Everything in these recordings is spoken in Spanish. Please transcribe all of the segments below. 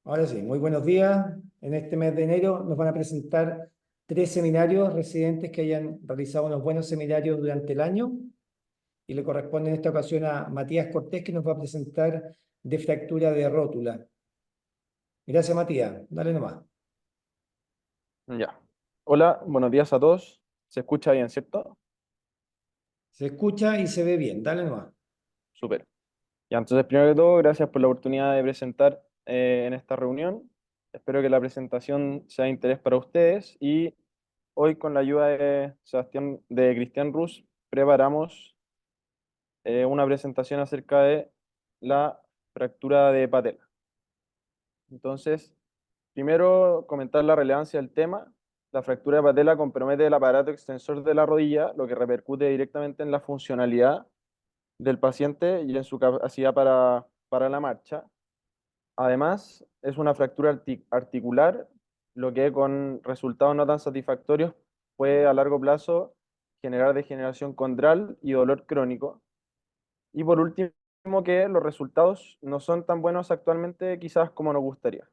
Ahora sí, muy buenos días. En este mes de enero nos van a presentar tres seminarios residentes que hayan realizado unos buenos seminarios durante el año y le corresponde en esta ocasión a Matías Cortés que nos va a presentar de fractura de rótula. Gracias, Matías. Dale nomás. Ya. Hola, buenos días a todos. ¿Se escucha bien, cierto? Se escucha y se ve bien. Dale nomás. Súper. Ya, entonces, primero que todo, gracias por la oportunidad de presentar en esta reunión. Espero que la presentación sea de interés para ustedes y hoy con la ayuda de Cristian Rus, preparamos una presentación acerca de la fractura de patela. Entonces, primero, comentar la relevancia del tema. La fractura de patela compromete el aparato extensor de la rodilla, lo que repercute directamente en la funcionalidad del paciente y en su capacidad para la marcha. Además, es una fractura articular, lo que con resultados no tan satisfactorios puede a largo plazo generar degeneración condral y dolor crónico. Y por último, que los resultados no son tan buenos actualmente quizás como nos gustaría.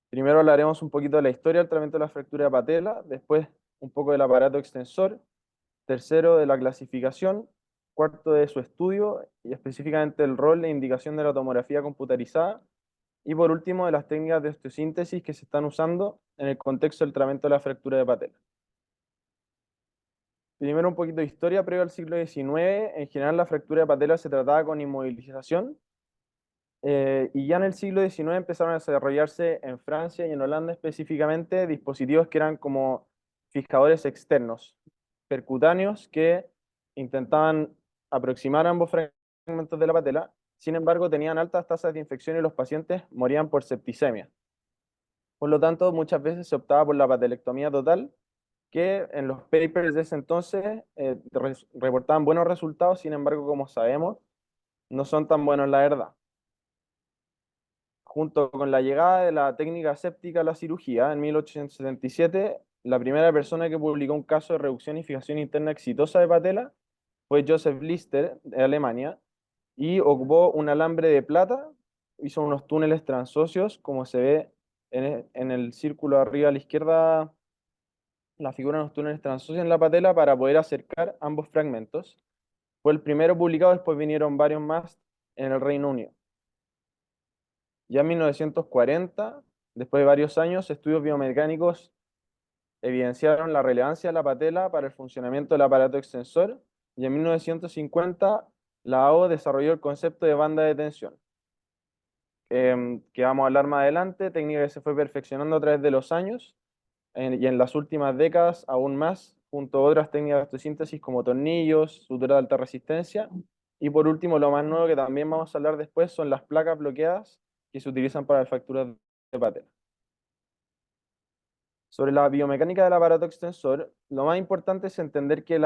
Primero hablaremos un poquito de la historia del tratamiento de la fractura de patela, después un poco del aparato extensor, tercero de la clasificación, cuarto de su estudio y específicamente el rol e indicación de la tomografía computarizada y por último de las técnicas de osteosíntesis que se están usando en el contexto del tratamiento de la fractura de patela. Primero un poquito de historia previo al siglo XIX. En general la fractura de patela se trataba con inmovilización y ya en el siglo XIX empezaron a desarrollarse en Francia y en Holanda específicamente dispositivos que eran como fijadores externos, percutáneos, que intentaban aproximar ambos fragmentos de la patela. Sin embargo, tenían altas tasas de infección y los pacientes morían por septicemia. Por lo tanto, muchas veces se optaba por la patelectomía total, que en los papers de ese entonces reportaban buenos resultados. Sin embargo, como sabemos, no son tan buenos la verdad. Junto con la llegada de la técnica aséptica a la cirugía, en 1877, la primera persona que publicó un caso de reducción y fijación interna exitosa de patela fue Joseph Lister, de Alemania, y ocupó un alambre de plata, hizo unos túneles transóseos, como se ve en el círculo arriba a la izquierda, la figura de unos túneles transóseos en la patela para poder acercar ambos fragmentos. Fue el primero publicado, después vinieron varios más en el Reino Unido. Ya en 1940, después de varios años, estudios biomecánicos evidenciaron la relevancia de la patela para el funcionamiento del aparato extensor y en 1950 la AO desarrolló el concepto de banda de tensión, que vamos a hablar más adelante, técnica que se fue perfeccionando a través de los años y en las últimas décadas aún más, junto a otras técnicas de osteosíntesis como tornillos, sutura de alta resistencia y por último, lo más nuevo que también vamos a hablar después son las placas bloqueadas que se utilizan para las fracturas de patela. Sobre la biomecánica del aparato extensor, lo más importante es entender que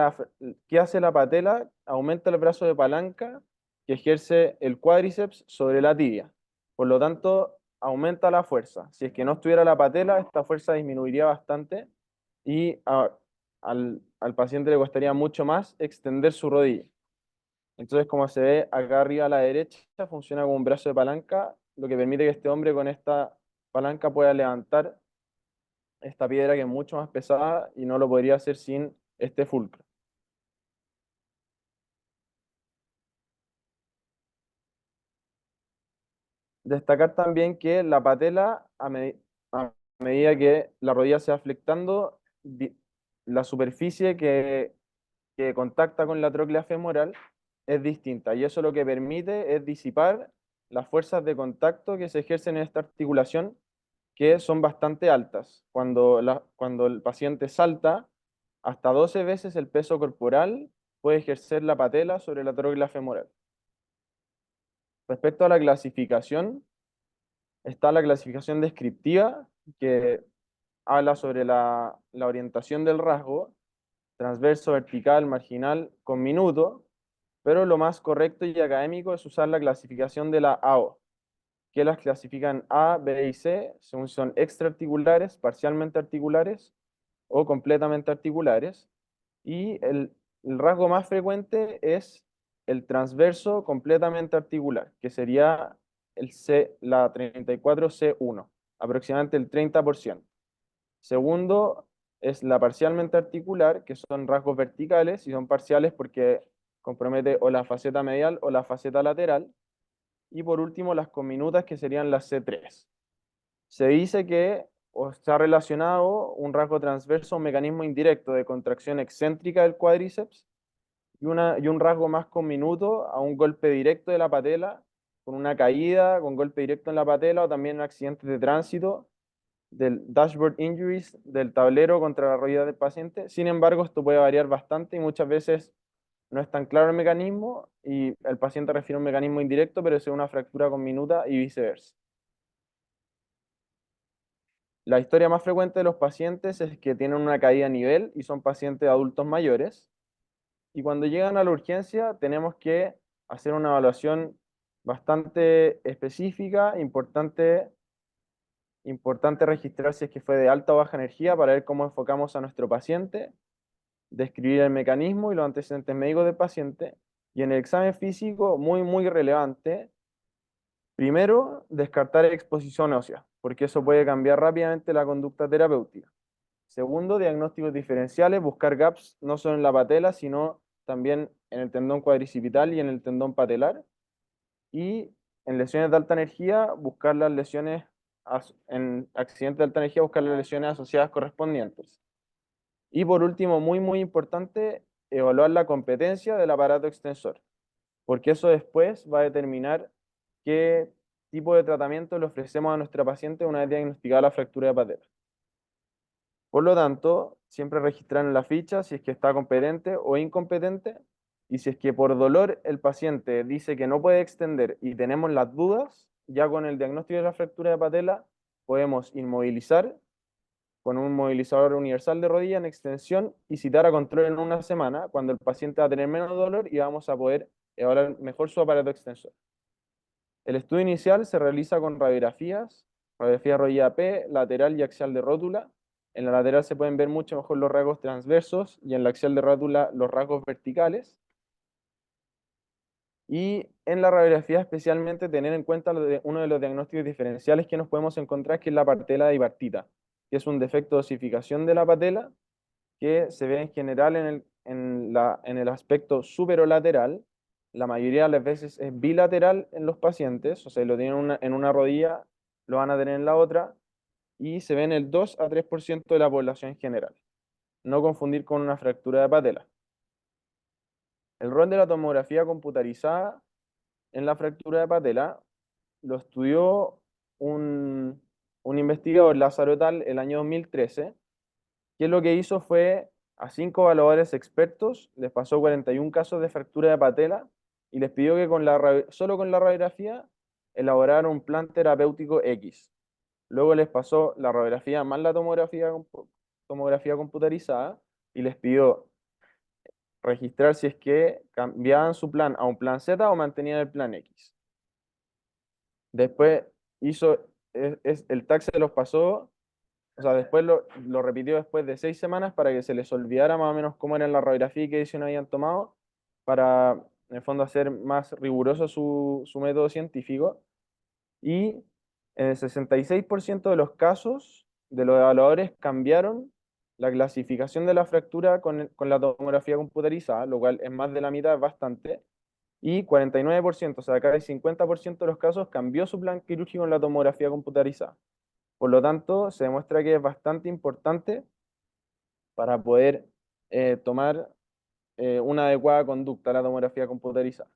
¿qué hace la patela? Aumenta el brazo de palanca que ejerce el cuádriceps sobre la tibia. Por lo tanto, aumenta la fuerza. Si es que no estuviera la patela, esta fuerza disminuiría bastante y al paciente le costaría mucho más extender su rodilla. Entonces, como se ve acá arriba a la derecha, funciona como un brazo de palanca, lo que permite que este hombre con esta palanca pueda levantar esta piedra que es mucho más pesada y no lo podría hacer sin este fulcro. Destacar también que la patela, a medida que la rodilla se va flectando, la superficie que contacta con la tróclea femoral es distinta y eso lo que permite es disipar las fuerzas de contacto que se ejercen en esta articulación, que son bastante altas. Cuando el paciente salta, hasta 12 veces el peso corporal puede ejercer la patela sobre la tróclea femoral. Respecto a la clasificación, está la clasificación descriptiva, que habla sobre la orientación del rasgo, transverso, vertical, marginal, con minuto, pero lo más correcto y académico es usar la clasificación de la AO, que las clasifican A, B y C, según si son extraarticulares, parcialmente articulares o completamente articulares. Y el rasgo más frecuente es el transverso completamente articular, que sería la 34C1, aproximadamente el 30%. Segundo es la parcialmente articular, que son rasgos verticales y son parciales porque compromete o la faceta medial o la faceta lateral. Y por último, las conminutas, que serían las C3. Se dice que está relacionado un rasgo transverso a un mecanismo indirecto de contracción excéntrica del cuádriceps y un rasgo más conminuto a un golpe directo de la patela, con una caída, con golpe directo en la patela o también en accidentes de tránsito, del dashboard injuries, del tablero contra la rodilla del paciente. Sin embargo, esto puede variar bastante y muchas veces no es tan claro el mecanismo y el paciente refiere a un mecanismo indirecto, pero es una fractura conminuta y viceversa. La historia más frecuente de los pacientes es que tienen una caída a nivel y son pacientes adultos mayores. Y cuando llegan a la urgencia tenemos que hacer una evaluación bastante específica, importante registrar si es que fue de alta o baja energía para ver cómo enfocamos a nuestro paciente, describir el mecanismo y los antecedentes médicos del paciente. Y en el examen físico, muy relevante, primero, descartar exposición ósea, porque eso puede cambiar rápidamente la conducta terapéutica. Segundo, diagnósticos diferenciales, buscar gaps no solo en la patela, sino también en el tendón cuadricipital y en el tendón patelar. Y en lesiones de alta energía, buscar las lesiones, en accidentes de alta energía, buscar las lesiones asociadas correspondientes. Y por último, muy importante, evaluar la competencia del aparato extensor, porque eso después va a determinar qué tipo de tratamiento le ofrecemos a nuestra paciente una vez diagnosticada la fractura de patela. Por lo tanto, siempre registrar en la ficha si es que está competente o incompetente, y si es que por dolor el paciente dice que no puede extender y tenemos las dudas, ya con el diagnóstico de la fractura de patela podemos inmovilizar con un movilizador universal de rodilla en extensión y citar a control en una semana, cuando el paciente va a tener menos dolor y vamos a poder evaluar mejor su aparato extensor. El estudio inicial se realiza con radiografía rodilla P, lateral y axial de rótula. En la lateral se pueden ver mucho mejor los rasgos transversos y en la axial de rótula los rasgos verticales. Y en la radiografía especialmente tener en cuenta uno de los diagnósticos diferenciales que nos podemos encontrar, que es la patela divartita, que es un defecto de osificación de la patela que se ve en general en el aspecto superolateral. La mayoría de las veces es bilateral en los pacientes, o sea, lo tienen en una rodilla, lo van a tener en la otra, y se ve en el 2 a 3% de la población en general. No confundir con una fractura de patela. El rol de la tomografía computarizada en la fractura de patela lo estudió un investigador, Lázaro et al., el año 2013, que lo que hizo fue a 5 evaluadores expertos, les pasó 41 casos de fractura de patela y les pidió que solo con la radiografía elaboraran un plan terapéutico X. Luego les pasó la radiografía más la tomografía computarizada y les pidió registrar si es que cambiaban su plan a un plan Z o mantenían el plan X. Después el TAC se los pasó, o sea, después lo repitió después de 6 semanas para que se les olvidara más o menos cómo era la radiografía y qué decisión habían tomado, para en el fondo hacer más riguroso su método científico. Y en el 66% de los casos de los evaluadores cambiaron la clasificación de la fractura con la tomografía computarizada, lo cual es más de la mitad, es bastante. Y 49%, o sea, casi 50% de los casos cambió su plan quirúrgico en la tomografía computarizada. Por lo tanto, se demuestra que es bastante importante para poder tomar una adecuada conducta la tomografía computarizada.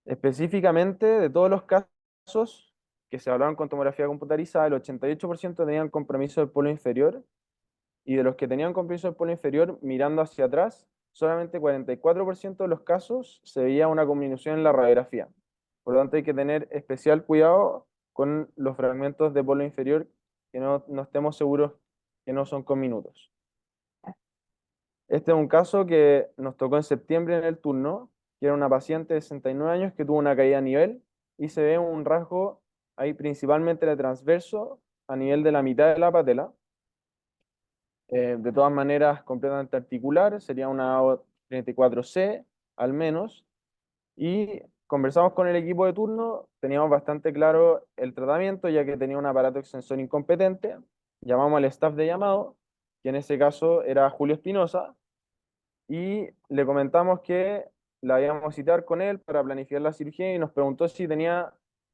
Específicamente, de todos los casos que se hablaron con tomografía computarizada, el 88% tenían compromiso del polo inferior, y de los que tenían compromiso del polo inferior mirando hacia atrás, solamente 44% de los casos se veía una disminución en la radiografía. Por lo tanto, hay que tener especial cuidado con los fragmentos de polo inferior que no estemos seguros que no son conminutos. Este es un caso que nos tocó en septiembre en el turno, que era una paciente de 69 años que tuvo una caída a nivel y se ve un rasgo ahí principalmente de transverso a nivel de la mitad de la patela. De todas maneras, completamente articular, sería una O34C al menos, y conversamos con el equipo de turno, teníamos bastante claro el tratamiento, ya que tenía un aparato extensor incompetente. Llamamos al staff de llamado, que en ese caso era Julio Espinosa, y le comentamos que la íbamos a citar con él para planificar la cirugía y nos preguntó si tenía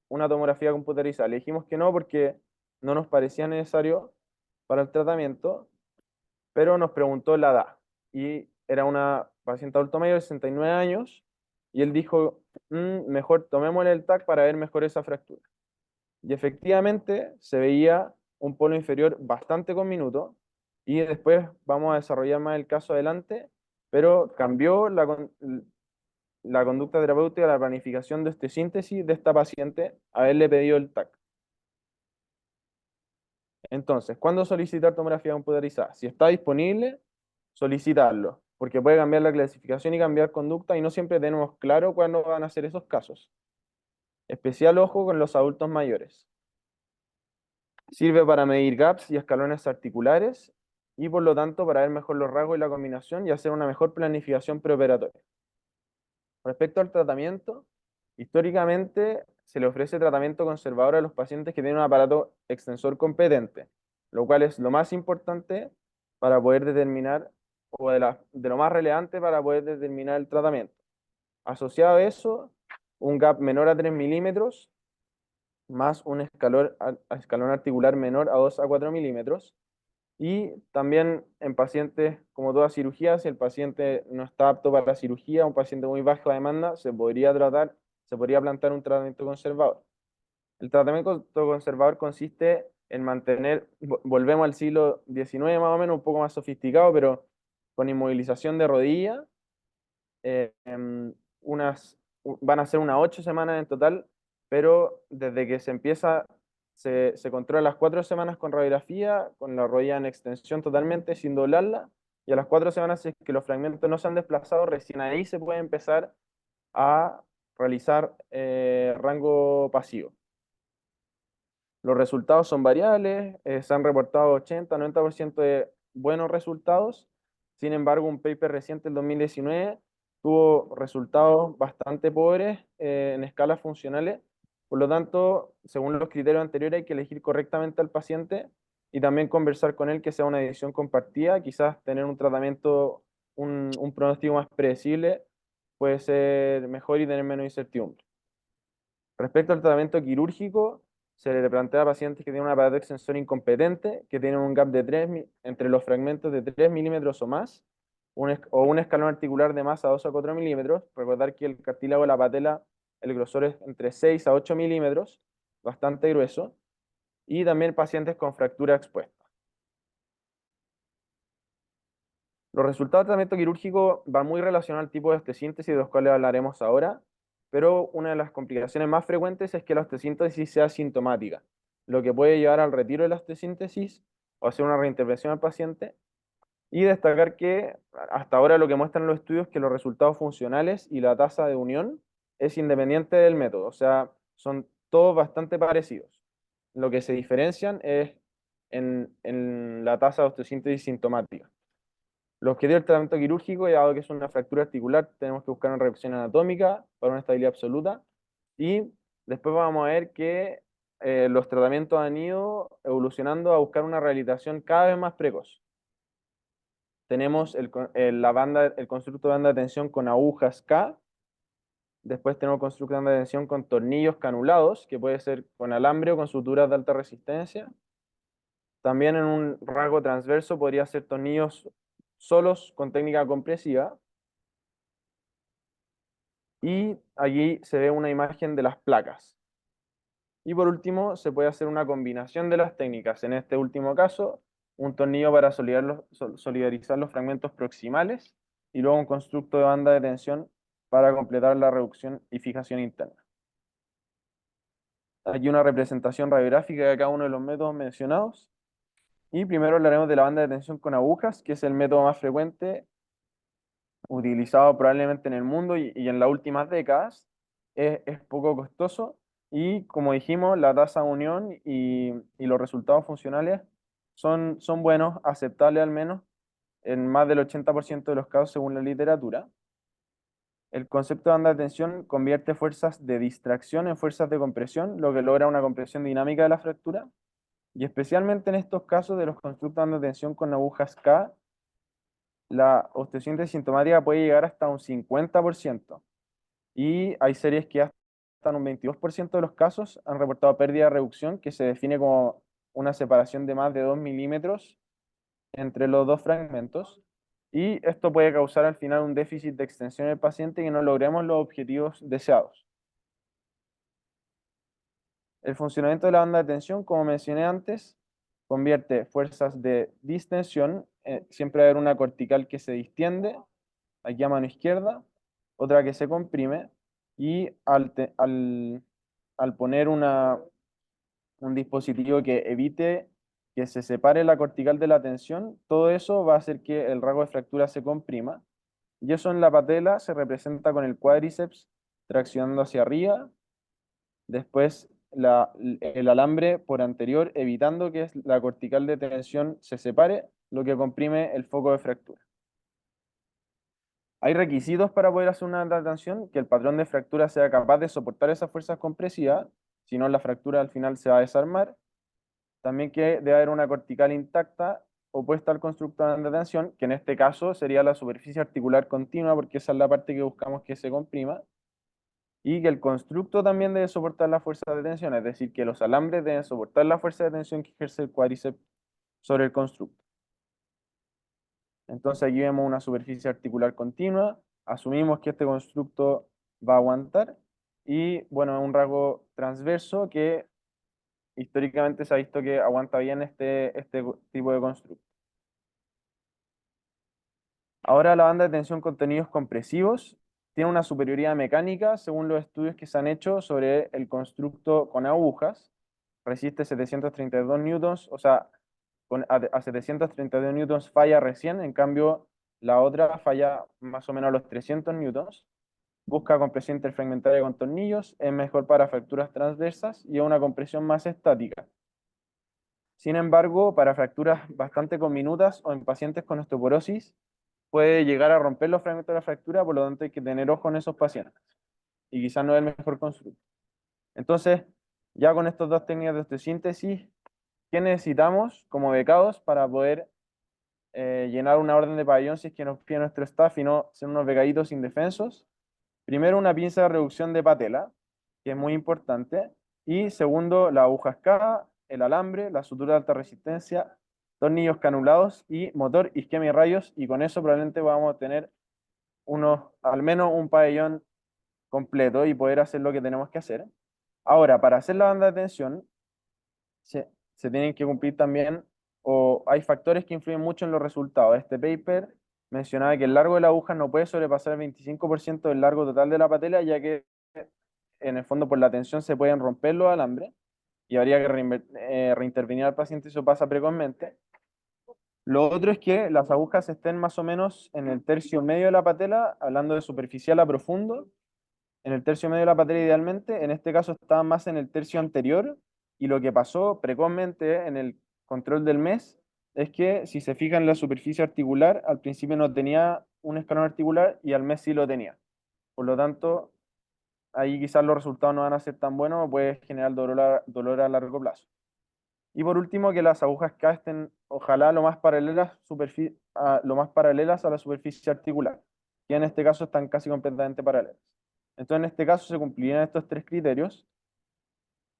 una tomografía computerizada. Le dijimos que no porque no nos parecía necesario para el tratamiento, pero nos preguntó la edad. Y era una paciente adulto mayor de 69 años y él dijo, mejor tomémosle el TAC para ver mejor esa fractura". Y efectivamente se veía un polo inferior bastante conminuto y después vamos a desarrollar más el caso adelante, pero cambió la conducta terapéutica, la planificación de este síntesis de esta paciente, haberle pedido el TAC. Entonces, ¿cuándo solicitar tomografía computarizada? Si está disponible, solicitarlo, porque puede cambiar la clasificación y cambiar conducta y no siempre tenemos claro cuándo van a ser esos casos. Especial ojo con los adultos mayores. Sirve para medir gaps y escalones articulares y por lo tanto para ver mejor los rasgos y la combinación y hacer una mejor planificación preoperatoria. Respecto al tratamiento, históricamente se le ofrece tratamiento conservador a los pacientes que tienen un aparato extensor competente, lo cual es lo más importante para poder determinar, o de lo más relevante para poder determinar el tratamiento. Asociado a eso, un gap menor a 3 milímetros, más un escalón articular menor a 2 a 4 milímetros. Y también en pacientes, como toda cirugía, si el paciente no está apto para la cirugía, un paciente muy bajo de demanda, se podría plantear un tratamiento conservador. El tratamiento conservador consiste en mantener, volvemos al siglo XIX más o menos, un poco más sofisticado, pero con inmovilización de rodilla, eh, em, van a ser unas 8 semanas en total, pero desde que se empieza, se controla las 4 semanas con radiografía, con la rodilla en extensión totalmente, sin doblarla, y a las 4 semanas, si es que los fragmentos no se han desplazado, recién ahí se puede empezar a realizar rango pasivo. Los resultados son variables, se han reportado 80-90% de buenos resultados. Sin embargo, un paper reciente, el 2019, tuvo resultados bastante pobres en escalas funcionales. Por lo tanto, según los criterios anteriores, hay que elegir correctamente al paciente y también conversar con él que sea una decisión compartida. Quizás tener un tratamiento, un pronóstico más predecible puede ser mejor y tener menos incertidumbre. Respecto al tratamiento quirúrgico, se le plantea a pacientes que tienen un aparato extensor incompetente, que tienen un gap de 3 entre los fragmentos de 3 milímetros o más, o un escalón articular de más a 2 a 4 milímetros. Recordar que el cartílago de la patela, el grosor es entre 6 a 8 milímetros, bastante grueso, y también pacientes con fractura expuesta. Los resultados de tratamiento quirúrgico van muy relacionados al tipo de osteosíntesis de los cuales hablaremos ahora, pero una de las complicaciones más frecuentes es que la osteosíntesis sea sintomática, lo que puede llevar al retiro de la osteosíntesis o hacer una reintervención al paciente. Y destacar que hasta ahora lo que muestran los estudios es que los resultados funcionales y la tasa de unión es independiente del método, o sea, son todos bastante parecidos. Lo que se diferencian es en la tasa de osteosíntesis sintomática. Los objetivos del tratamiento quirúrgico, ya dado que es una fractura articular, tenemos que buscar una reducción anatómica para una estabilidad absoluta. Y después vamos a ver que los tratamientos han ido evolucionando a buscar una rehabilitación cada vez más precoz. Tenemos el constructo de banda de tensión con agujas K. Después tenemos el constructo de banda de tensión con tornillos canulados, que puede ser con alambre o con suturas de alta resistencia. También en un rasgo transverso podría ser tornillos solos con técnica compresiva. Y allí se ve una imagen de las placas. Y por último, se puede hacer una combinación de las técnicas. En este último caso, un tornillo para solidarizar los fragmentos proximales y luego un constructo de banda de tensión para completar la reducción y fijación interna. Aquí una representación radiográfica de cada uno de los métodos mencionados. Y primero hablaremos de la banda de tensión con agujas, que es el método más frecuente utilizado probablemente en el mundo y en las últimas décadas. Es poco costoso y, como dijimos, la tasa de unión y los resultados funcionales son buenos, aceptables al menos, en más del 80% de los casos según la literatura. El concepto de banda de tensión convierte fuerzas de distracción en fuerzas de compresión, lo que logra una compresión dinámica de la fractura. Y especialmente en estos casos de los constructos de banda de tensión con agujas K, la osteocinta sintomática puede llegar hasta un 50%. Y hay series que hasta un 22% de los casos han reportado pérdida de reducción, que se define como una separación de más de 2 milímetros entre los dos fragmentos. Y esto puede causar al final un déficit de extensión del paciente y que no logremos los objetivos deseados. El funcionamiento de la banda de tensión, como mencioné antes, convierte fuerzas de distensión, siempre va a haber una cortical que se distiende, aquí a mano izquierda, otra que se comprime, y al poner un dispositivo que evite que se separe la cortical de la tensión, todo eso va a hacer que el rasgo de fractura se comprima, y eso en la patela se representa con el cuádriceps traccionando hacia arriba, después el alambre por anterior evitando que la cortical de tensión se separe, lo que comprime el foco de fractura. Hay requisitos para poder hacer una alta tensión, que el patrón de fractura sea capaz de soportar esas fuerzas compresivas, si no la fractura al final se va a desarmar. También que debe haber una cortical intacta opuesta al constructo de alta tensión, que en este caso sería la superficie articular continua, porque esa es la parte que buscamos que se comprima. Y que el constructo también debe soportar la fuerza de tensión, es decir, que los alambres deben soportar la fuerza de tensión que ejerce el cuádriceps sobre el constructo. Entonces aquí vemos una superficie articular continua, asumimos que este constructo va a aguantar y bueno, es un rasgo transverso que históricamente se ha visto que aguanta bien este tipo de constructo. Ahora la banda de tensión con contenidos compresivos tiene una superioridad mecánica según los estudios que se han hecho sobre el constructo con agujas. Resiste 732 newtons, o sea, a 732 newtons falla recién, en cambio la otra falla más o menos a los 300 newtons. Busca compresión interfragmentaria con tornillos, es mejor para fracturas transversas y es una compresión más estática. Sin embargo, para fracturas bastante conminutas o en pacientes con osteoporosis, puede llegar a romper los fragmentos de la fractura, por lo tanto hay que tener ojo en esos pacientes. Y quizás no es el mejor constructo. Entonces, ya con estas dos técnicas de osteosíntesis, ¿qué necesitamos como becados para poder llenar una orden de pabellón si es que nos pide nuestro staff y no ser unos becaditos indefensos? Primero, una pinza de reducción de patela, que es muy importante. Y segundo, la aguja K, el alambre, la sutura de alta resistencia, tornillos canulados y motor, isquemia y rayos. Y con eso probablemente vamos a tener al menos un pabellón completo y poder hacer lo que tenemos que hacer. Ahora, para hacer la banda de tensión, se tienen que cumplir también, o hay factores que influyen mucho en los resultados. Este paper mencionaba que el largo de la aguja no puede sobrepasar el 25% del largo total de la patela, ya que en el fondo por la tensión se pueden romper los alambres y habría que reintervenir al paciente, y eso pasa precozmente. Lo otro es que las agujas estén más o menos en el tercio medio de la patela, hablando de superficial a profundo, en el tercio medio de la patela idealmente, en este caso estaban más en el tercio anterior, y lo que pasó precozmente en el control del mes es que si se fijan en la superficie articular, al principio no tenía un escalón articular y al mes sí lo tenía. Por lo tanto, ahí quizás los resultados no van a ser tan buenos o puede generar dolor a largo plazo. Y por último, que las agujas K estén, ojalá, lo más paralelas a la superficie articular, que en este caso están casi completamente paralelas. Entonces, en este caso se cumplirían estos tres criterios.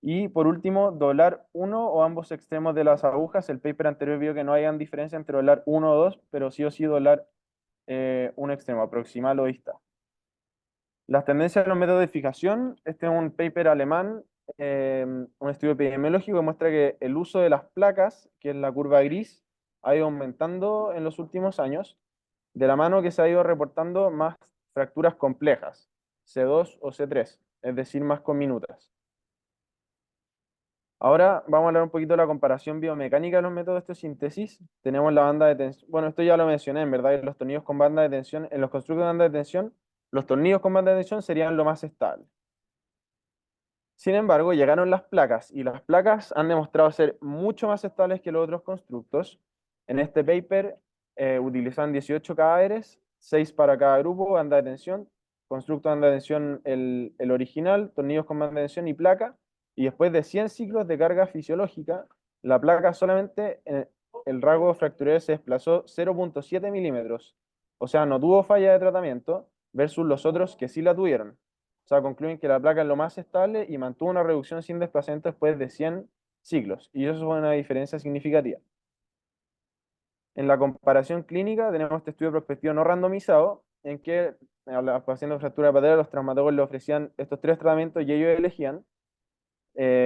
Y por último, doblar uno o ambos extremos de las agujas. El paper anterior vio que no hayan diferencia entre doblar uno o dos, pero sí o sí doblar un extremo, proximal o distal. Las tendencias de los métodos de fijación. Este es un paper alemán, un estudio epidemiológico que muestra que el uso de las placas, que es la curva gris, ha ido aumentando en los últimos años, de la mano que se ha ido reportando más fracturas complejas, C2 o C3, es decir, más conminutas. Ahora vamos a hablar un poquito de la comparación biomecánica de los métodos de osteosíntesis. Tenemos la banda de tensión, bueno, esto ya lo mencioné, en verdad, los tornillos con banda de tensión, en los constructos de banda de tensión, los tornillos con banda de tensión serían lo más estable. Sin embargo, llegaron las placas y las placas han demostrado ser mucho más estables que los otros constructos. En este paper utilizan 18 cadáveres, 6 para cada grupo, banda de tensión, constructo de banda de tensión el original, tornillos con banda de tensión y placa, y después de 100 ciclos de carga fisiológica, la placa solamente, el rasgo fracturero se desplazó 0,7 milímetros, o sea, no tuvo falla de tratamiento, versus los otros que sí la tuvieron. O sea, concluyen que la placa es lo más estable y mantuvo una reducción sin desplazamiento después de 100 ciclos, y eso es una diferencia significativa. En la comparación clínica tenemos este estudio prospectivo no randomizado, en que a los pacientes de fractura de patela los traumatólogos les ofrecían estos tres tratamientos y ellos elegían,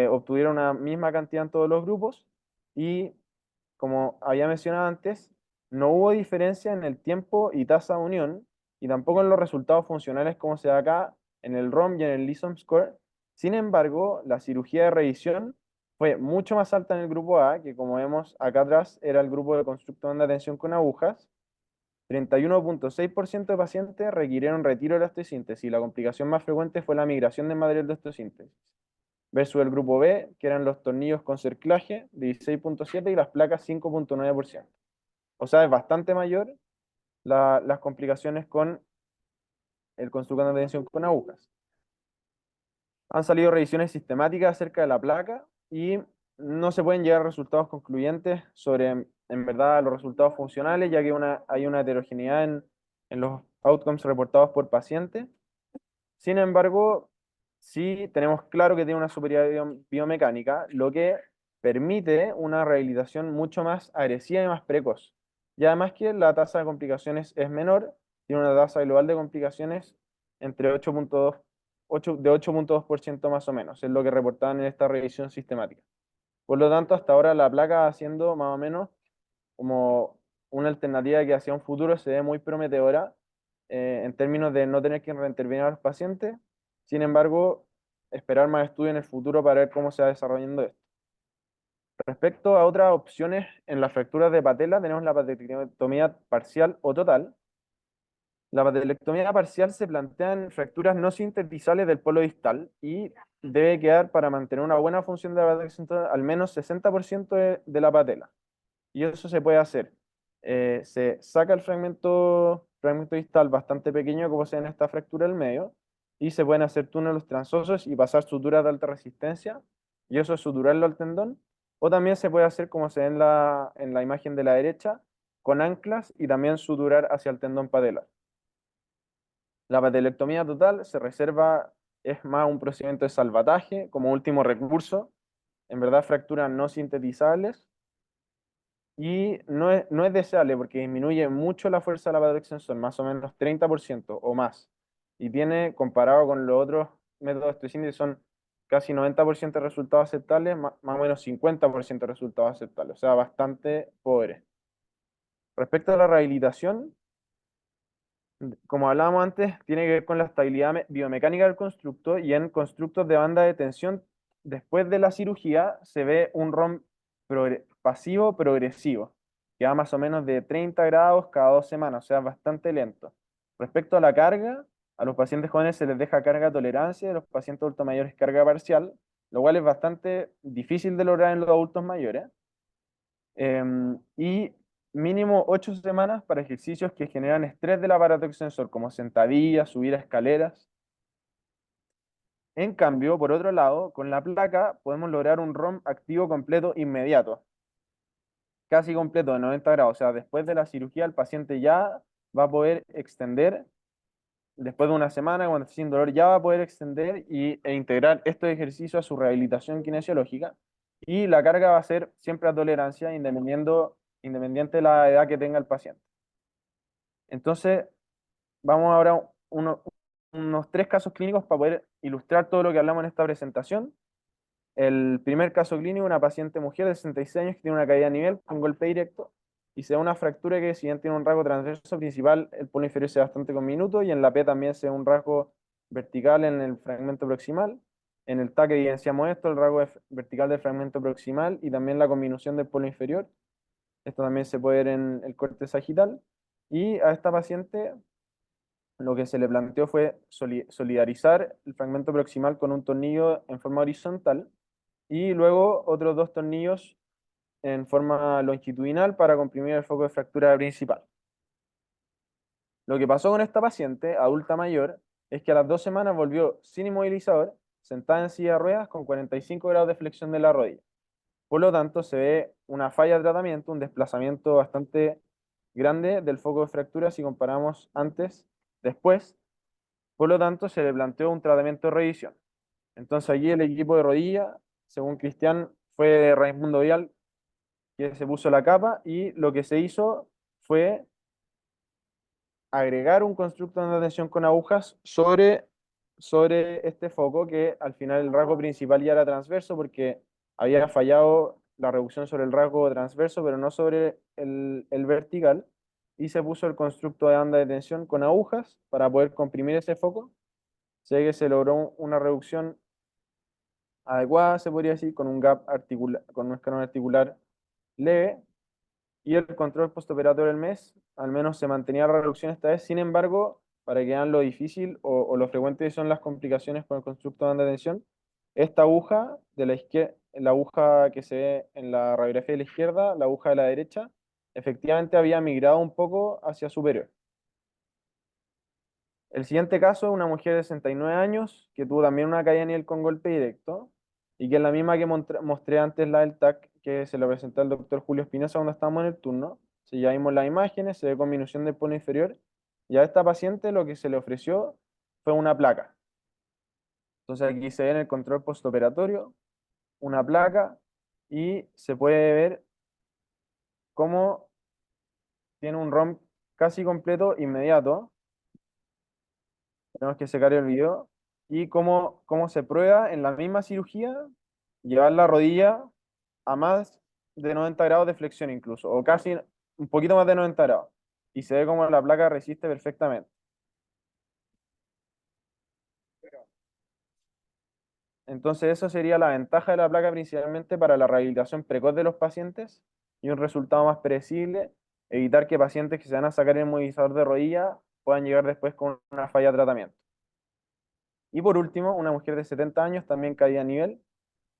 obtuvieron una misma cantidad en todos los grupos y, como había mencionado antes, no hubo diferencia en el tiempo y tasa de unión y tampoco en los resultados funcionales como se da acá en el ROM y en el Leeson Score. Sin embargo, la cirugía de revisión fue mucho más alta en el grupo A, que como vemos acá atrás era el grupo de constructo de banda de tensión con agujas. 31,6% de pacientes requirieron retiro de la osteosíntesis y la complicación más frecuente fue la migración del material de osteosíntesis. Versus el grupo B, que eran los tornillos con cerclaje, 16,7% y las placas 5,9%. O sea, es bastante mayor las complicaciones con el constructo de tensión con agujas. Han salido revisiones sistemáticas acerca de la placa y no se pueden llegar a resultados concluyentes sobre, en verdad, los resultados funcionales, ya que hay una heterogeneidad en los outcomes reportados por paciente. Sin embargo, sí tenemos claro que tiene una superioridad biomecánica, lo que permite una rehabilitación mucho más agresiva y más precoz. Y además que la tasa de complicaciones es menor, tiene una tasa global de complicaciones entre 8,2% más o menos, es lo que reportaban en esta revisión sistemática. Por lo tanto, hasta ahora la placa va siendo más o menos como una alternativa que hacia un futuro se ve muy prometedora en términos de no tener que reintervenir a los pacientes. Sin embargo, esperar más estudios en el futuro para ver cómo se va desarrollando esto. Respecto a otras opciones en las fracturas de patela, tenemos la patelectomía parcial o total. La patelectomía parcial se plantea en fracturas no sintetizables del polo distal y debe quedar, para mantener una buena función de la patela central, al menos 60% de la patela. Y eso se puede hacer. Se saca el fragmento distal bastante pequeño, como se ve en esta fractura del medio, y se pueden hacer túneles transosos y pasar suturas de alta resistencia, y eso es suturarlo al tendón. O también se puede hacer, como se ve en la imagen de la derecha, con anclas y también suturar hacia el tendón patelar. La patelectomía total se reserva, es más un procedimiento de salvataje como último recurso, en verdad fracturas no sintetizables, y no es deseable porque disminuye mucho la fuerza de la patada extensor, más o menos 30% o más. Y tiene, comparado con los otros métodos de osteosíntesis, son casi 90% de resultados aceptables, más o menos 50% de resultados aceptables, o sea, bastante pobre. Respecto a la rehabilitación, como hablábamos antes, tiene que ver con la estabilidad biomecánica del constructo, y en constructos de banda de tensión, después de la cirugía, se ve un ROM pasivo progresivo, que va más o menos de 30 grados cada 2 semanas, o sea, bastante lento. Respecto a la carga, a los pacientes jóvenes se les deja carga tolerancia, y a los pacientes adultos mayores carga parcial, lo cual es bastante difícil de lograr en los adultos mayores. Y mínimo 8 semanas para ejercicios que generan estrés del aparato extensor, como sentadillas, subir a escaleras. En cambio, por otro lado, con la placa podemos lograr un ROM activo completo inmediato, casi completo de 90 grados. O sea, después de la cirugía el paciente ya va a poder extender, después de una semana, cuando esté sin dolor, ya va a poder extender e integrar estos ejercicios a su rehabilitación kinesiológica. Y la carga va a ser siempre a tolerancia, independiente de la edad que tenga el paciente. Entonces, vamos ahora a unos 3 casos clínicos para poder ilustrar todo lo que hablamos en esta presentación. El primer caso clínico, una paciente mujer de 66 años que tiene una caída a nivel con golpe directo y se da una fractura que, si bien tiene un rasgo transverso principal, el polo inferior se da bastante conminuto, y en la P también se da un rasgo vertical en el fragmento proximal. En el TAC evidenciamos esto, el rasgo vertical del fragmento proximal y también la conminución del polo inferior. Esto también se puede ver en el corte sagital. Y a esta paciente lo que se le planteó fue solidarizar el fragmento proximal con un tornillo en forma horizontal y luego otros 2 tornillos en forma longitudinal para comprimir el foco de fractura principal. Lo que pasó con esta paciente, adulta mayor, es que a las 2 semanas volvió sin inmovilizador, sentada en silla de ruedas con 45 grados de flexión de la rodilla. Por lo tanto, se ve una falla de tratamiento, un desplazamiento bastante grande del foco de fractura si comparamos antes, después. Por lo tanto, se le planteó un tratamiento de revisión. Entonces, aquí el equipo de rodilla, según Cristian, fue Raimundo Vial que se puso la capa y lo que se hizo fue agregar un constructo de tensión con agujas sobre este foco, que al final el rasgo principal ya era transverso porque había fallado la reducción sobre el rasgo transverso, pero no sobre el vertical, y se puso el constructo de banda de tensión con agujas para poder comprimir ese foco. Sé que se logró una reducción adecuada, se podría decir, con un gap articular, con un escalón articular leve, y el control postoperatorio del mes, al menos se mantenía la reducción esta vez. Sin embargo, para que vean lo difícil o lo frecuente que son las complicaciones con el constructo de banda de tensión, esta aguja de la izquierda, la aguja que se ve en la radiografía de la izquierda, la aguja de la derecha, efectivamente había migrado un poco hacia superior. El siguiente caso es una mujer de 69 años que tuvo también una caída a nivel con golpe directo y que es la misma que mostré antes, la del TAC, que se lo presenté al doctor Julio Espinosa cuando estábamos en el turno. Si ya vimos las imágenes, se ve con disminución del polo inferior, y a esta paciente lo que se le ofreció fue una placa. Entonces aquí se ve en el control postoperatorio una placa y se puede ver cómo tiene un ROM casi completo inmediato. Tenemos que sacar el video. Y cómo se prueba en la misma cirugía llevar la rodilla a más de 90 grados de flexión incluso, o casi un poquito más de 90 grados. Y se ve como la placa resiste perfectamente. Entonces eso sería la ventaja de la placa principalmente para la rehabilitación precoz de los pacientes y un resultado más predecible, evitar que pacientes que se van a sacar el inmovilizador de rodilla puedan llegar después con una falla de tratamiento. Y por último, una mujer de 70 años también caía a nivel,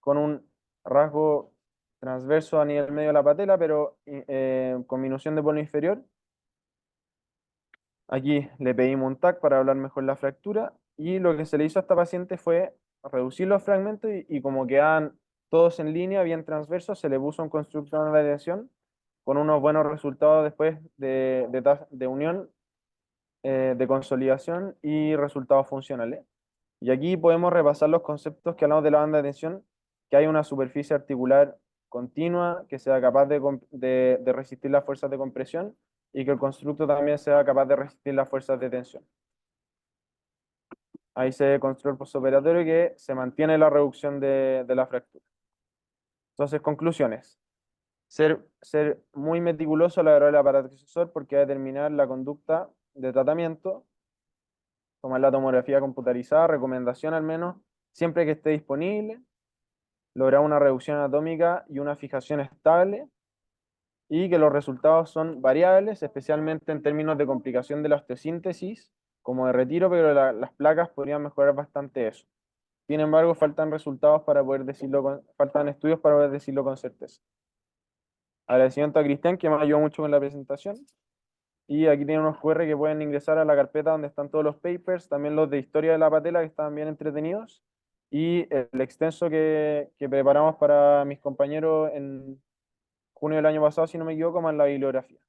con un rasgo transverso a nivel medio de la patela, pero con minución de polo inferior. Aquí le pedimos un TAC para hablar mejor la fractura, y lo que se le hizo a esta paciente fue reducir los fragmentos y como quedaban todos en línea, bien transversos, se le puso un constructo de tensión con unos buenos resultados después de unión, de consolidación y resultados funcionales. Y aquí podemos repasar los conceptos que hablamos de la banda de tensión, que hay una superficie articular continua que sea capaz de resistir las fuerzas de compresión y que el constructo también sea capaz de resistir las fuerzas de tensión. Ahí se ve el control postoperatorio que se mantiene la reducción de la fractura. Entonces, conclusiones. Ser muy meticuloso a la hora del aparato accesor porque va a determinar la conducta de tratamiento. Tomar la tomografía computarizada, recomendación al menos, siempre que esté disponible. Lograr una reducción anatómica y una fijación estable, y que los resultados son variables, especialmente en términos de complicación de la osteosíntesis, como de retiro, pero las placas podrían mejorar bastante eso. Sin embargo, faltan resultados para poder decirlo faltan estudios para poder decirlo con certeza. Agradecimiento a Cristian, que me ayudó mucho con la presentación. Y aquí tienen unos QR que pueden ingresar a la carpeta donde están todos los papers, también los de historia de la patela, que estaban bien entretenidos, y el extenso que preparamos para mis compañeros en junio del año pasado, si no me equivoco, más la bibliografía.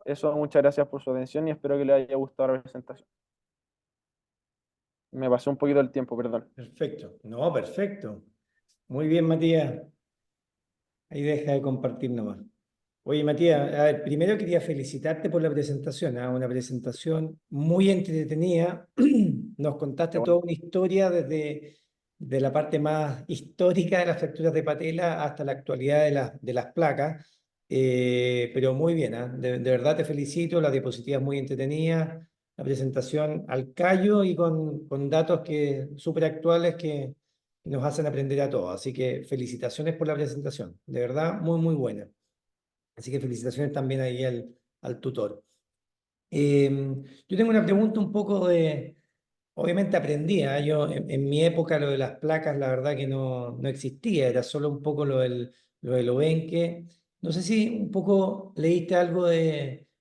Eso, muchas gracias por su atención y espero que les haya gustado la presentación. Me pasé un poquito el tiempo, perdón. Perfecto. No, perfecto. Muy bien, Matías. Ahí deja de compartir nomás. Oye, Matías, a ver, primero quería felicitarte por la presentación, ¿ah? Una presentación muy entretenida. Nos Qué contaste bueno. toda una historia desde de la parte más histórica de las fracturas de patela hasta la actualidad de las placas. Pero muy bien, ¿ah? De verdad te felicito, la diapositiva es muy entretenida, la presentación al callo y con datos súper actuales que nos hacen aprender a todos. Así que felicitaciones por la presentación, de verdad muy, muy buena. Así que felicitaciones también ahí al tutor. Yo tengo una pregunta un poco obviamente aprendí, ¿ah? Yo en mi época lo de las placas, la verdad que no existía, era solo un poco lo del Obenque. No sé si un poco leíste algo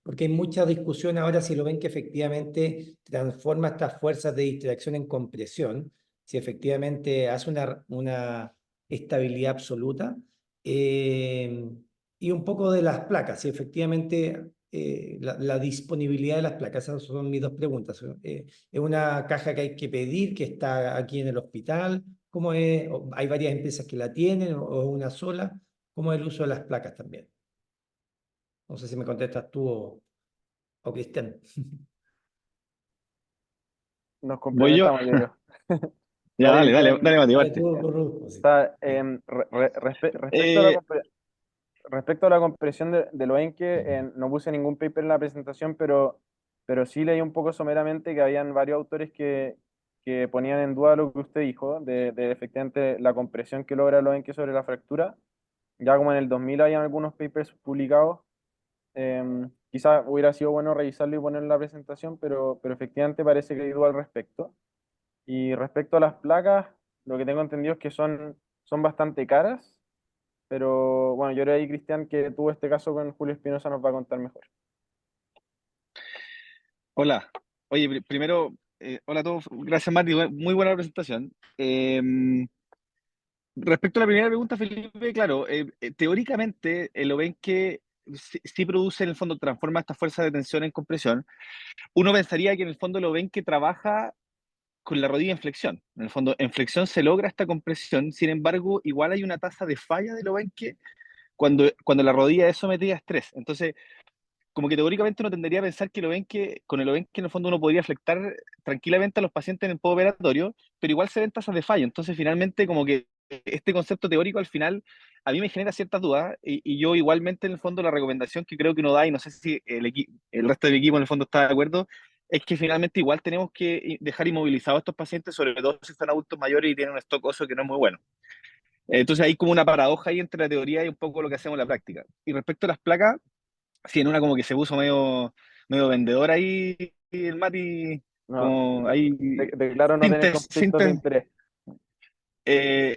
Porque hay mucha discusión ahora si lo ven que efectivamente transforma estas fuerzas de distracción en compresión, si efectivamente hace una estabilidad absoluta, eh, y un poco de las placas, si efectivamente la disponibilidad de las placas, esas son mis dos preguntas. ¿Es una caja que hay que pedir, que está aquí en el hospital? ¿Cómo es? ¿Hay varias empresas que la tienen o es una sola? ¿Cómo es el uso de las placas también? No sé si me contestas tú o Cristian. Nos Voy yo. complementamos, yo creo. Ya, Oye, dale, dale, dale, Mati, Dale parte. tú, Rufo, sí. está, Sí. respecto a Eh, respecto a la compresión de lo Enkei, no puse ningún paper en la presentación, pero sí leí un poco someramente que habían varios autores que ponían en duda lo que usted dijo, de efectivamente la compresión que logra lo Enkei sobre la fractura. Ya como en el 2000 habían algunos papers publicados. Quizás hubiera sido bueno revisarlo y ponerlo en la presentación, pero efectivamente parece que hay duda al respecto. Y respecto a las placas, lo que tengo entendido es que son bastante caras, pero bueno, yo creo ahí, Cristian, que tuvo este caso con Julio Espinosa, nos va a contar mejor. Hola. Oye, primero, hola a todos. Gracias, Mati. Muy buena presentación. Respecto a la primera pregunta, Felipe, claro, teóricamente lo ven que sí produce, en el fondo, transforma esta fuerza de tensión en compresión. Uno pensaría que en el fondo lo ven que trabaja con la rodilla en flexión. En el fondo, en flexión se logra esta compresión, sin embargo, igual hay una tasa de falla de lo ven que cuando la rodilla es sometida a estrés. Entonces, como que teóricamente uno tendería a pensar que con el Obenque en el fondo uno podría flectar tranquilamente a los pacientes en el postoperatorio, pero igual se ven tasas de fallo. Entonces, finalmente, como que este concepto teórico al final a mí me genera ciertas dudas y yo igualmente en el fondo la recomendación que creo que uno da, y no sé si el resto del equipo en el fondo está de acuerdo, es que finalmente igual tenemos que dejar inmovilizados a estos pacientes, sobre todo si están adultos mayores y tienen un stock óseo que no es muy bueno. Entonces hay como una paradoja ahí entre la teoría y un poco lo que hacemos en la práctica. Y respecto a las placas, sí, en una como que se puso medio vendedor ahí el Mati, No, como ahí declaro no tener conflictos de interés.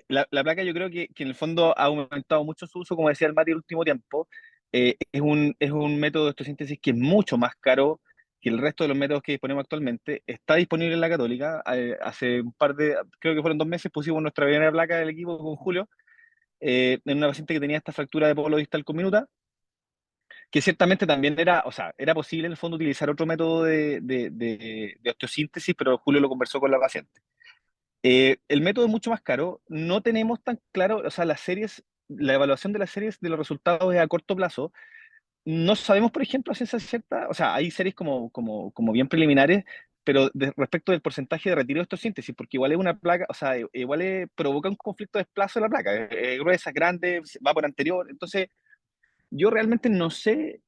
la placa yo creo que en el fondo ha aumentado mucho su uso, como decía el Mati, el último tiempo. Es un método de osteosíntesis que es mucho más caro que el resto de los métodos que disponemos actualmente. Está disponible en la Católica. Hace creo que fueron 2 meses, pusimos nuestra primera placa del equipo con Julio, en una paciente que tenía esta fractura de polo distal con minuta, que ciertamente también era, o sea, era posible en el fondo utilizar otro método de osteosíntesis, pero Julio lo conversó con la paciente. El método es mucho más caro, no tenemos tan claro, o sea, la evaluación de las series de los resultados es a corto plazo. No sabemos, por ejemplo, a ciencia cierta, o sea, hay series como bien preliminares, pero respecto del porcentaje de retiro de osteosíntesis, porque igual es una placa, o sea, igual provoca un conflicto de desplazo de la placa, gruesa, grande, va por anterior, entonces yo realmente no sé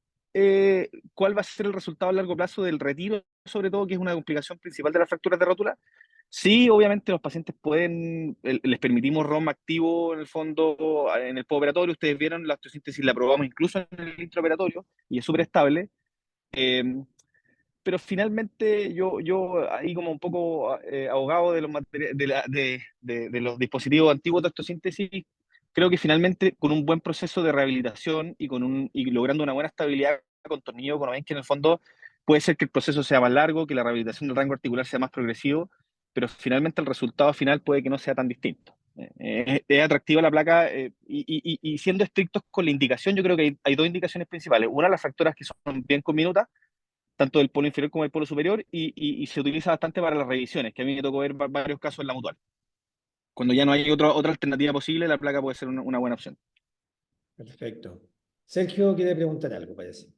cuál va a ser el resultado a largo plazo del retiro, sobre todo, que es una complicación principal de las fracturas de rótula. Sí, obviamente los pacientes les permitimos ROM activo en el fondo, en el postoperatorio. Ustedes vieron la osteosíntesis, la probamos incluso en el intraoperatorio y es súper estable. Eh, pero finalmente yo ahí como un poco abogado de de los dispositivos antiguos de osteosíntesis, creo que finalmente con un buen proceso de rehabilitación y logrando una buena estabilidad con tornillo, con que en el fondo puede ser que el proceso sea más largo, que la rehabilitación del rango articular sea más progresivo, pero finalmente el resultado final puede que no sea tan distinto. Es atractiva la placa y siendo estrictos con la indicación, yo creo que hay dos indicaciones principales. Una, las fracturas que son bien conminutas, tanto del polo inferior como del polo superior, y se utiliza bastante para las revisiones, que a mí me tocó ver varios casos en la mutual. Cuando ya no hay otra alternativa posible, la placa puede ser una buena opción. Perfecto. Sergio quiere preguntar algo, parece.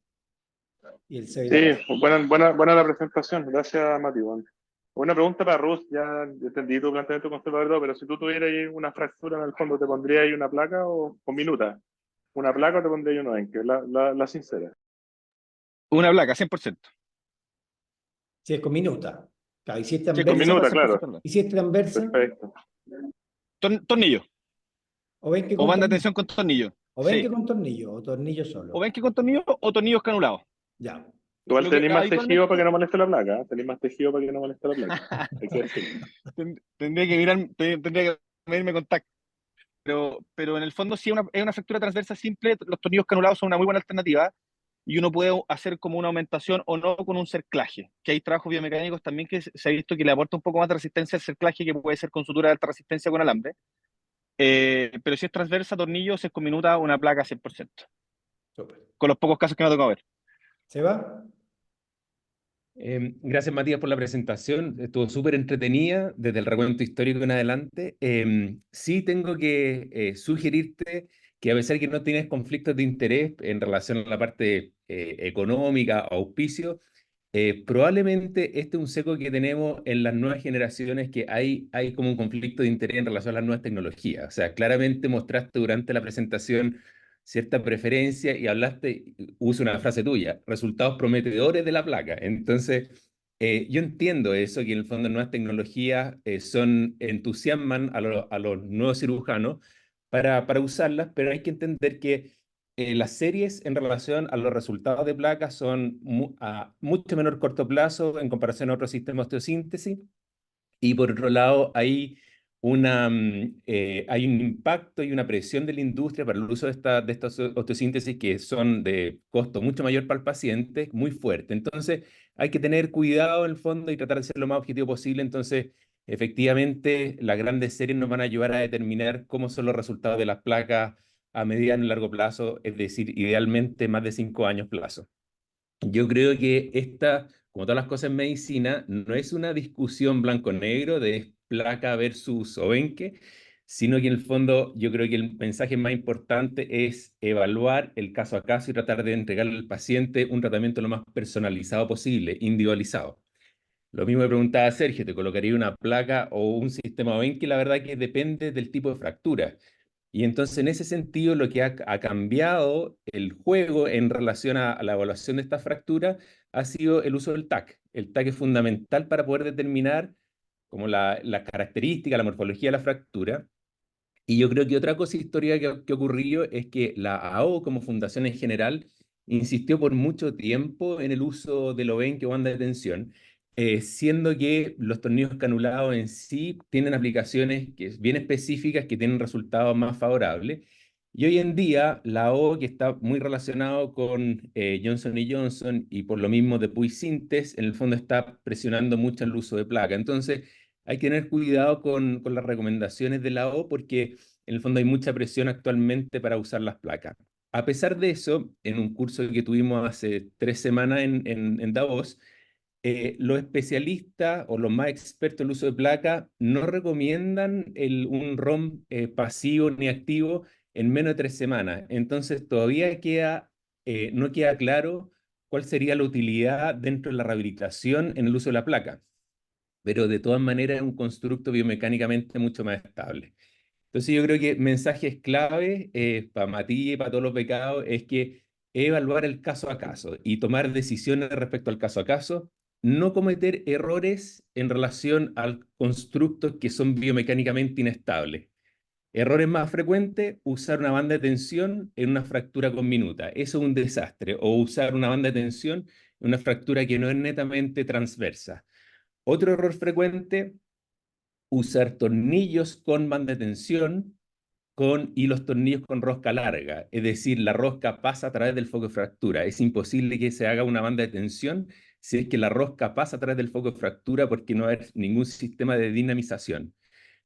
Y el Sí, servidor. buena la presentación. Gracias, Mati. Bueno. Una pregunta para Ruth. Ya entendí tu planteamiento conservador, pero si tú tuvieras ahí una fractura en el fondo, ¿te pondrías ahí una placa o con minuta? ¿Una placa o te pondrías uno en que la sincera? Una placa, 100%. Si es con minuta. Claro, y si es Sí, Con con transversa, minuta, minuta, claro. 100%. y si es transversa, Perfecto. Tornillo. o ven que O con banda de tornillo. tensión con tornillo. O ven Sí. que con tornillo, o tornillo solo. O ven que con tornillo o tornillos canulados. Ya. Igual Lo que tenés más tejido para que habitualmente no moleste la placa. ¿Eh? Tenés más tejido para que no moleste la placa. Hay que decirlo. tendría que medirme contacto. Pero en el fondo, si es una fractura transversa simple, los tornillos canulados son una muy buena alternativa. y uno puede hacer como una aumentación o no con un cerclaje, que hay trabajos biomecánicos también que se ha visto que le aporta un poco más de resistencia al cerclaje, que puede ser con sutura de alta resistencia con alambre. Pero si es transversa, tornillos, es con minuta una placa 100%, Súper. con los pocos casos que me ha tocado ver. ¿Se va? Gracias, Matías, por la presentación. Estuvo súper entretenida desde el recuento histórico en adelante. Sí tengo que sugerirte que a pesar de que no tienes conflictos de interés en relación a la parte económica o auspicio, probablemente este es un seco que tenemos en las nuevas generaciones, que hay como un conflicto de interés en relación a las nuevas tecnologías. O sea, claramente mostraste durante la presentación cierta preferencia y hablaste, uso una frase tuya, resultados prometedores de la placa. Entonces, yo entiendo eso, que en el fondo nuevas tecnologías entusiasman a los nuevos cirujanos para usarlas, pero hay que entender que las series en relación a los resultados de placas son a mucho menor corto plazo en comparación a otros sistemas de osteosíntesis. Y por otro lado, hay un impacto y una presión de la industria para el uso de estas osteosíntesis que son de costo mucho mayor para el paciente, muy fuerte. Entonces, hay que tener cuidado en el fondo y tratar de ser lo más objetivo posible. Entonces, efectivamente, las grandes series nos van a ayudar a determinar cómo son los resultados de las placas a mediano y largo plazo, es decir, idealmente más de 5 años plazo. Yo creo que esta, como todas las cosas en medicina, no es una discusión blanco-negro de placa versus obenque, sino que en el fondo yo creo que el mensaje más importante es evaluar el caso a caso y tratar de entregarle al paciente un tratamiento lo más personalizado posible, individualizado. Lo mismo me preguntaba Sergio, ¿te colocaría una placa o un sistema obenque? La verdad que depende del tipo de fractura. Y entonces, en ese sentido, lo que ha cambiado el juego en relación a la evaluación de esta fractura ha sido el uso del TAC. El TAC es fundamental para poder determinar como las características, la morfología de la fractura. Y yo creo que otra cosa histórica que ocurrió es que la AO, como fundación en general, insistió por mucho tiempo en el uso del obenque o banda de tensión, siendo que los tornillos canulados en sí tienen aplicaciones bien específicas que tienen resultados más favorables. Y hoy en día, la AO, que está muy relacionado con Johnson Johnson y por lo mismo de Puy Synthes, en el fondo está presionando mucho el uso de placa. Entonces, hay que tener cuidado con las recomendaciones de la O, porque en el fondo hay mucha presión actualmente para usar las placas. A pesar de eso, en un curso que tuvimos hace 3 semanas en Davos, los especialistas o los más expertos en el uso de placas no recomiendan un ROM pasivo ni activo en menos de 3 semanas. Entonces todavía no queda claro cuál sería la utilidad dentro de la rehabilitación en el uso de la placa, pero de todas maneras es un constructo biomecánicamente mucho más estable. Entonces yo creo que mensajes clave para Matías y para todos los becados es que evaluar el caso a caso y tomar decisiones respecto al caso a caso, no cometer errores en relación a constructos que son biomecánicamente inestables. Errores más frecuentes, usar una banda de tensión en una fractura con minuta. Eso es un desastre. O usar una banda de tensión en una fractura que no es netamente transversa. Otro error frecuente, usar tornillos con banda de tensión y los tornillos con rosca larga. Es decir, la rosca pasa a través del foco de fractura. Es imposible que se haga una banda de tensión si es que la rosca pasa a través del foco de fractura, porque no hay ningún sistema de dinamización.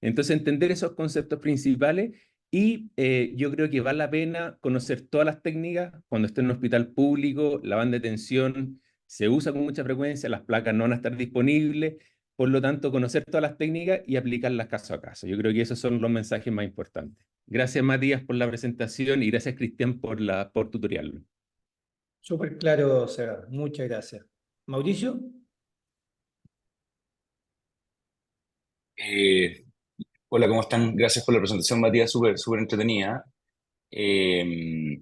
Entonces, entender esos conceptos principales y yo creo que vale la pena conocer todas las técnicas. Cuando esté en un hospital público, la banda de tensión se usa con mucha frecuencia, las placas no van a estar disponibles, por lo tanto, conocer todas las técnicas y aplicarlas caso a caso. Yo creo que esos son los mensajes más importantes. Gracias, Matías, por la presentación y gracias, Cristian, por tutorial. Súper claro, Seba. Muchas gracias. Mauricio. Eh, Hola, ¿cómo están? Gracias por la presentación, Matías, súper entretenida. Eh,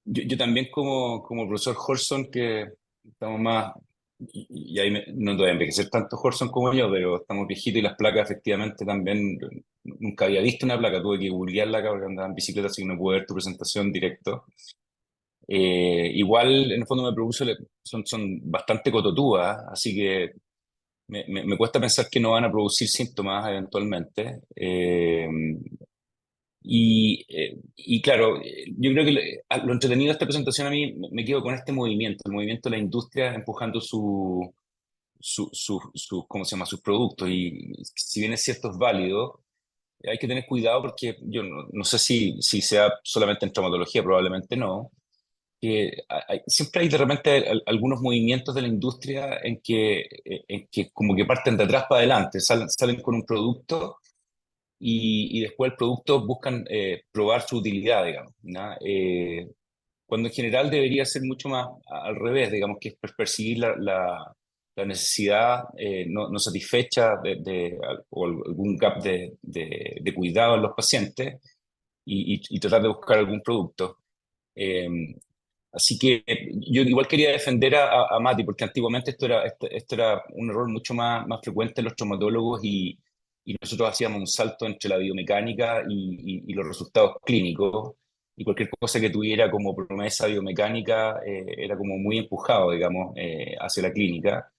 yo también como profesor Horson, que estamos más, y ahí no te voy a envejecer tanto Horson como yo, pero estamos viejitos y las placas efectivamente también, nunca había visto una placa, tuve que googlearla acá porque andaba en bicicleta, así que no pude ver tu presentación directo. Igual, en el fondo me produce, son bastante cototúas, así que me cuesta pensar que no van a producir síntomas eventualmente. Y claro, yo creo que lo entretenido de esta presentación a mí me quedo con este movimiento, el movimiento de la industria empujando ¿cómo se llama? Sus productos. Y si bien es cierto, es válido, hay que tener cuidado porque yo no sé si sea solamente en traumatología, probablemente no, que siempre hay de repente algunos movimientos de la industria en que como que parten de atrás para adelante, salen con un producto y después el producto buscan probar su utilidad, digamos, ¿no? Cuando en general debería ser mucho más al revés, digamos, que es perseguir la necesidad no satisfecha o algún gap de cuidado en los pacientes y tratar de buscar algún producto. Eh, Así que yo igual quería defender a Mati, porque antiguamente esto era un error mucho más frecuente en los traumatólogos y nosotros hacíamos un salto entre la biomecánica y los resultados clínicos, y cualquier cosa que tuviera como promesa biomecánica era como muy empujado, digamos, hacia la clínica.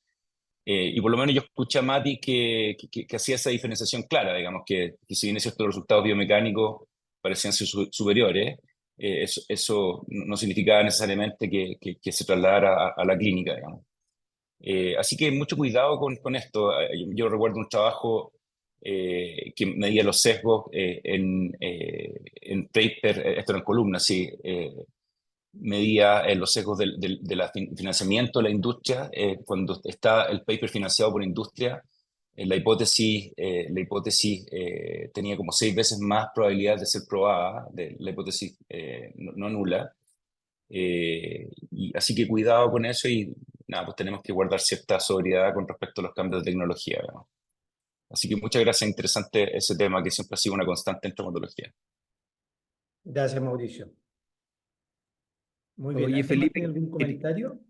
Y por lo menos yo escuché a Mati que hacía esa diferenciación clara, digamos, que si bien es cierto los resultados biomecánicos parecían ser superiores, eso no significaba necesariamente que se trasladara a la clínica, digamos. Así que mucho cuidado con esto. Yo recuerdo un trabajo que medía los sesgos en paper, esto era en columna, sí, medía los sesgos financiamiento de la industria. Cuando está el paper financiado por industria, tenía como 6 veces más probabilidad de ser probada, la hipótesis no nula. Y así que cuidado con eso y nada, pues tenemos que guardar cierta sobriedad con respecto a los cambios de tecnología, ¿no? Así que muchas gracias, interesante ese tema que siempre ha sido una constante en traumatología. Gracias, Mauricio. Muy bien. Oye, ¿Alguien más Felipe, tiene algún comentario?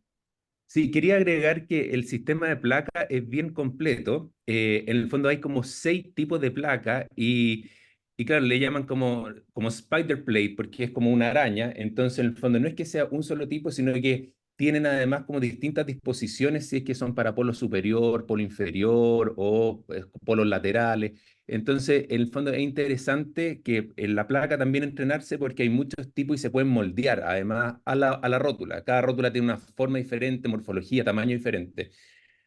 sí, quería agregar que el sistema de placa es bien completo. En el fondo hay como 6 tipos de placa y claro, le llaman como spider plate porque es como una araña. Entonces, en el fondo no es que sea un solo tipo, sino que tienen además como distintas disposiciones, si es que son para polo superior, polo inferior o polos laterales. Entonces, en el fondo es interesante que en la placa también entrenarse porque hay muchos tipos y se pueden moldear además a la rótula. Cada rótula tiene una forma diferente, morfología, tamaño diferente.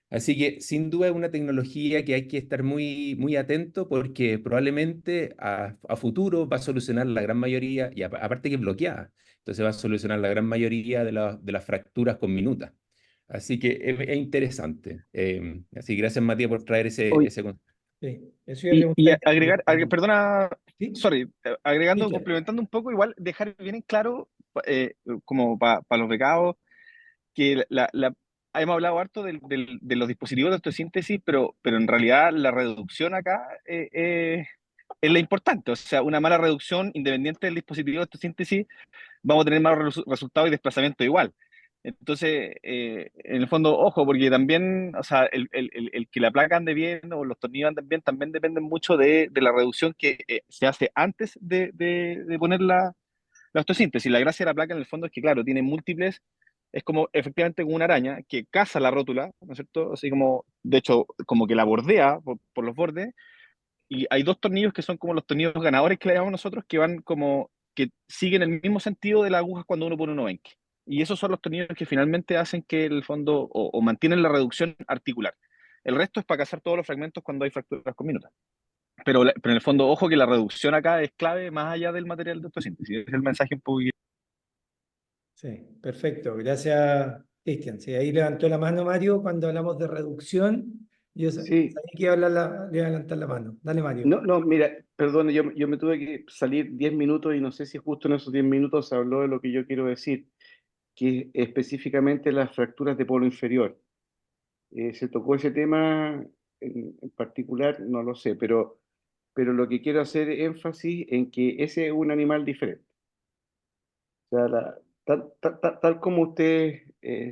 Así que sin duda es una tecnología que hay que estar muy, muy atento porque probablemente a futuro va a solucionar la gran mayoría, y aparte que es bloqueada, entonces va a solucionar la gran mayoría de las fracturas con minutas. Así que es interesante. Así que gracias, Matías, por traer Oye, ese concepto. Sí, eso iba a y preguntar. perdona, ¿Sí? sorry, Sí, agregando, claro. complementando un poco, igual dejar bien en claro, como para los becados, que hemos hablado harto de los dispositivos de osteosíntesis, pero en realidad la reducción acá es la importante. O sea, una mala reducción, independiente del dispositivo de osteosíntesis, vamos a tener malos resultados y desplazamiento igual. Entonces, en el fondo, ojo, porque también, o sea, el que la placa ande bien o los tornillos anden bien también dependen mucho de la reducción que se hace antes de poner la osteosíntesis. La gracia de la placa en el fondo es que, claro, tiene múltiples, es como efectivamente como una araña que caza la rótula, ¿no es cierto? Así como, de hecho, como que la bordea por los bordes, y hay dos tornillos que son como los tornillos ganadores que le llamamos nosotros, que van como, que siguen el mismo sentido de las agujas cuando uno pone un obenque. Y esos son los tornillos que finalmente hacen que el fondo, o mantienen la reducción articular. El resto es para cazar todos los fragmentos cuando hay fracturas con minutas. Pero en el fondo, ojo que la reducción acá es clave más allá del material de osteosíntesis. Es el mensaje un poco. Sí, perfecto. Gracias, Cristian. Sí, ahí levantó la mano Mario cuando hablamos de reducción. Yo Sí, sabía que iba a, le iba a levantar la mano. Dale, Mario. no, mira, perdón, yo me tuve que salir 10 minutos y no sé si justo en esos 10 minutos se habló de lo que yo quiero decir, que es específicamente las fracturas de polo inferior. Se tocó ese tema en particular, no lo sé, pero lo que quiero hacer énfasis en que ese es un animal diferente. O sea, tal como usted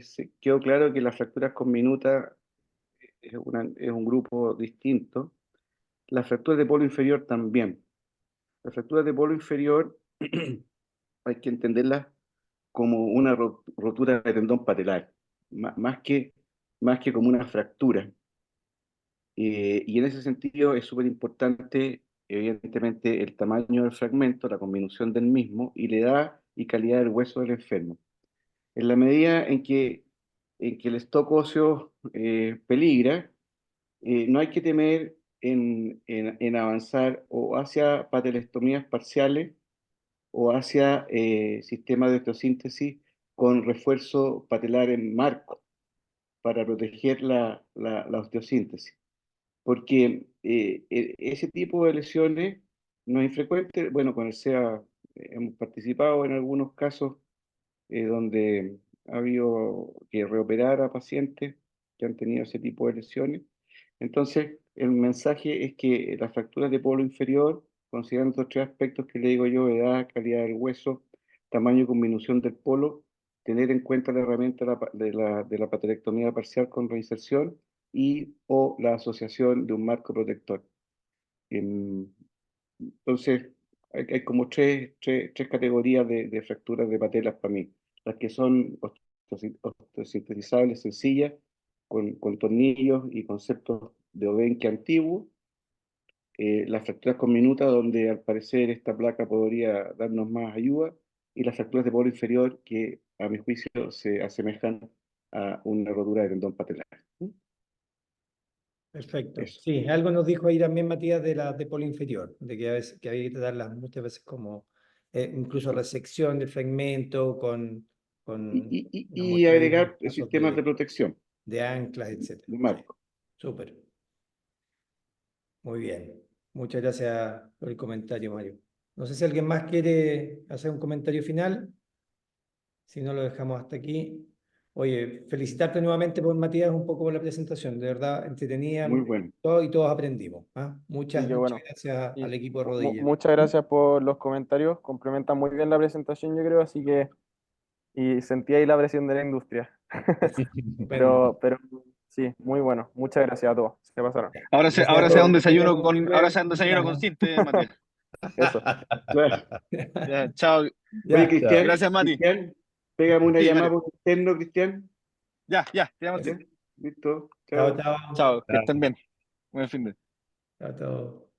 se quedó claro que las fracturas con minuta es un grupo distinto, las fracturas de polo inferior también. Las fracturas de polo inferior hay que entenderlas como una rotura de tendón patelar, más que como una fractura. Y en ese sentido es súper importante evidentemente el tamaño del fragmento, la combinación del mismo y la edad y calidad del hueso del enfermo. En la medida en que el stock óseo peligra, no hay que temer en avanzar o hacia patelectomías parciales o hacia sistemas de osteosíntesis con refuerzo patelar en marco para proteger la osteosíntesis. Porque ese tipo de lesiones no es infrecuente. Bueno, con el SEA hemos participado en algunos casos donde ha habido que reoperar a pacientes que han tenido ese tipo de lesiones. Entonces, el mensaje es que las fracturas de polo inferior, considerando estos tres aspectos que le digo yo: edad, calidad del hueso, tamaño y combinación del polo, tener en cuenta la herramienta de la patelectomía parcial con reinserción y o la asociación de un marco protector. Entonces, hay como tres categorías de fracturas de patelas para mí. Las que son osteosintetizables sencillas, con tornillos y conceptos de Obenque antiguo. Las fracturas con minuta, donde al parecer esta placa podría darnos más ayuda. Y las fracturas de polo inferior, que a mi juicio se asemejan a una rotura de tendón patelar. Perfecto. Eso. Sí, algo nos dijo ahí también Matías de la de polo inferior, de que a veces que había que tratarlas muchas veces como incluso resección del fragmento con nos Y mostró ahí unos agregar casos sistemas de protección de anclas, etcétera. de Sí, marco. súper. Muy bien. Muchas gracias por el comentario, Mario. No sé si alguien más quiere hacer un comentario final. Si no, lo dejamos hasta aquí. Oye, felicitarte nuevamente por Matías un poco por la presentación. De verdad, entretenida Muy bueno. todo y todos aprendimos. ¿Ah? Sí, Muchas qué bueno. gracias Y al equipo de Rodilla. muchas gracias por los comentarios, complementan muy bien la presentación, yo creo, así que, y sentí ahí la presión de la industria. Estupendo. Pero sí, muy bueno. Muchas gracias a todos. Se pasaron. Gracias a Ahora todos. sea un Que tengan desayuno un muy con, ahora buen sea un fin de desayuno semana. consciente, Matías. Eso. Claro. Ya, chao. Oye, Ya, Gracias, Mati. Cristian, pégame una Sí, llamada Mario. por interno, Cristian. Ya, te llamo al ¿Ya? tiro. Listo. chao, Chao. chao. Chao, que estén bien. Buen fin de. Chao a todos.